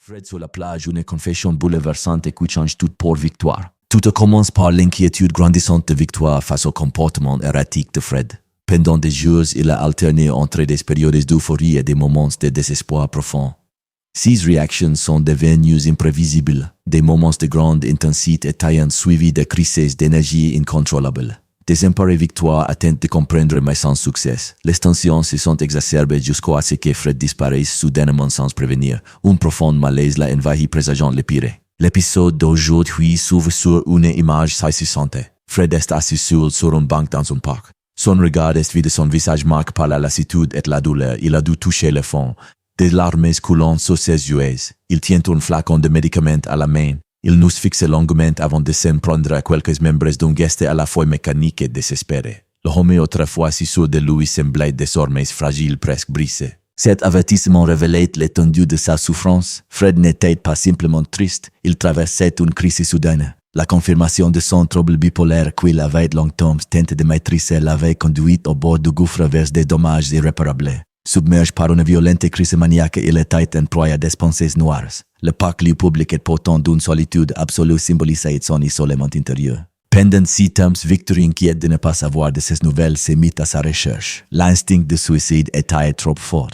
Fred sur la plage, une confession bouleversante qui change tout pour Victoire. Tout commence par l'inquiétude grandissante de Victoire face au comportement erratique de Fred. Pendant des jours, il a alterné entre des périodes d'euphorie et des moments de désespoir profond. Ses réactions sont devenues imprévisibles, des moments de grande intensité étant suivis de crises d'énergie incontrôlables. Désemparé, Victoire tente de comprendre mais sans succès. Les tensions se sont exacerbées jusqu'à ce que Fred disparaisse soudainement sans prévenir. Un profond malaise l'a envahi présageant le pire. L'épisode d'aujourd'hui s'ouvre sur une image saisissante. Fred est assis seul sur une banque dans un parc. Son regard est vide, son visage marqué par la lassitude et la douleur. Il a dû toucher le fond. Des larmes coulant sur ses yeux. Il tient un flacon de médicaments à la main. Il nous fixe longuement avant de s'en prendre à quelques membres d'un geste à la fois mécanique et désespéré. Le homme autrefois si sûr de lui semblait désormais fragile, presque brisé. Cet avertissement révélait l'étendue de sa souffrance. Fred n'était pas simplement triste, il traversait une crise soudaine. La confirmation de son trouble bipolaire qu'il avait longtemps tenté de maîtriser l'avait conduit au bord du gouffre vers des dommages irréparables. Submergé par une violente crise maniaque, il était en proie à des pensées noires. Le parc lieu public est pourtant d'une solitude absolue symbolisée son isolement intérieur. Pendant ces temps, Victor, inquiète de ne pas savoir de ces nouvelles, s'est mis à sa recherche. L'instinct de suicide était trop fort.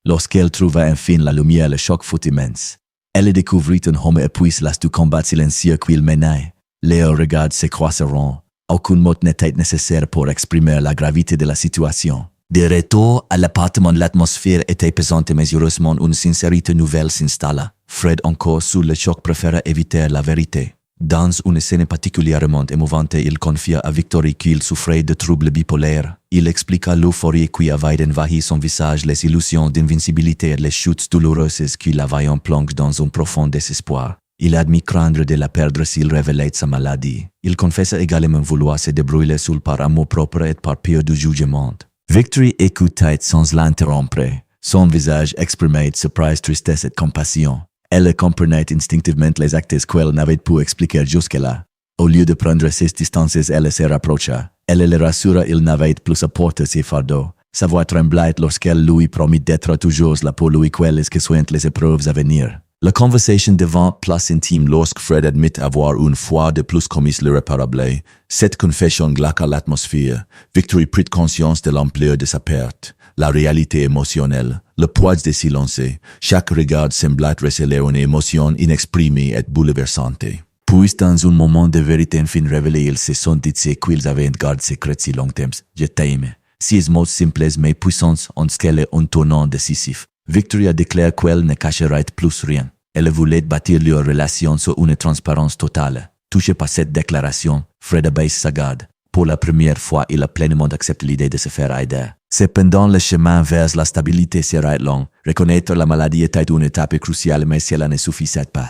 Lorsqu'elle trouva enfin la lumière, le choc fut immense. Elle découvrit un homme épuisé las du combat silencieux qu'il menait. Leurs regards se croiseront. Aucun mot n'était nécessaire pour exprimer la gravité de la situation. De retour à l'appartement, l'atmosphère était pesante, mais heureusement une sincérité nouvelle s'installa. Fred, encore sous le choc, préféra éviter la vérité. Dans une scène particulièrement émouvante, il confia à Victory qu'il souffrait de troubles bipolaires. Il expliqua l'euphorie qui avait envahi son visage, les illusions d'invincibilité et les chutes douloureuses qui l'avaient plongé dans un profond désespoir. Il admit craindre de la perdre s'il révélait sa maladie. Il confessa également vouloir se débrouiller seul par amour propre et par peur du jugement. Victory écoutait sans l'interrompre. Son visage exprimait surprise, tristesse et compassion. Elle comprenait instinctivement les actes qu'elle n'avait pu expliquer jusque-là. Au lieu de prendre ses distances, elle se rapprocha. Elle le rassura, il n'avait plus à porter ses fardeaux. Sa voix tremblait lorsqu'elle lui promit d'être toujours là pour lui quelles que soient les épreuves à venir. La conversation devint plus intime lorsque Fred admit avoir une fois de plus commis l'irréparable. Cette confession glaça l'atmosphère. Victory prit conscience de l'ampleur de sa perte. La réalité émotionnelle, le poids des silences, chaque regard semblait receler une émotion inexprimée et bouleversante. Puis, dans un moment de vérité enfin révélé, ils se sont dit qu'ils avaient gardé secret si longtemps. Je t'aime. Ces mots simples mais puissants ont scellé un tournant décisif. Victory a déclaré qu'elle ne cacherait plus rien. Elle voulait bâtir leur relation sur une transparence totale. Touché par cette déclaration, Fred abaisse sa garde. Pour la première fois, il a pleinement accepté l'idée de se faire aider. Cependant, le chemin vers la stabilité serait long. Reconnaître la maladie était une étape cruciale, mais cela ne suffisait pas.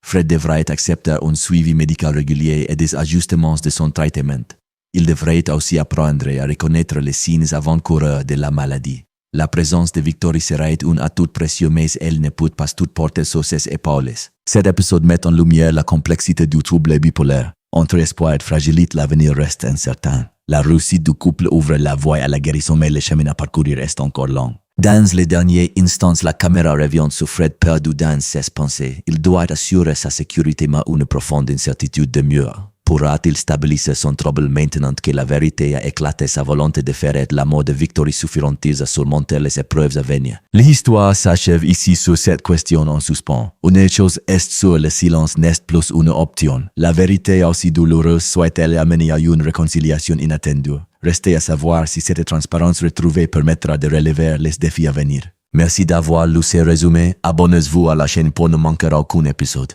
Fred devrait accepter un suivi médical régulier et des ajustements de son traitement. Il devrait aussi apprendre à reconnaître les signes avant-coureurs de la maladie. La présence de Victory serait un atout précieux, mais elle ne peut pas tout porter sur ses épaules. Cet épisode met en lumière la complexité du trouble bipolaire. Entre espoir et fragilité, l'avenir reste incertain. La réussite du couple ouvre la voie à la guérison, mais le chemin à parcourir reste encore long. Dans les derniers instants, la caméra revient sur Fred perdu dans ses pensées. Il doit assurer sa sécurité, mais une profonde incertitude demeure. Pourra-t-il stabiliser son trouble maintenant que la vérité a éclaté? Sa volonté de faire la mort de Victory suffiront-ils à surmonter les épreuves à venir? L'histoire s'achève ici sur cette question en suspens. Une chose est sûre, le silence n'est plus une option. La vérité aussi douloureuse soit-elle amenée à une réconciliation inattendue. Restez à savoir si cette transparence retrouvée permettra de relever les défis à venir. Merci d'avoir lu ce résumé. Abonnez-vous à la chaîne pour ne manquer aucun épisode.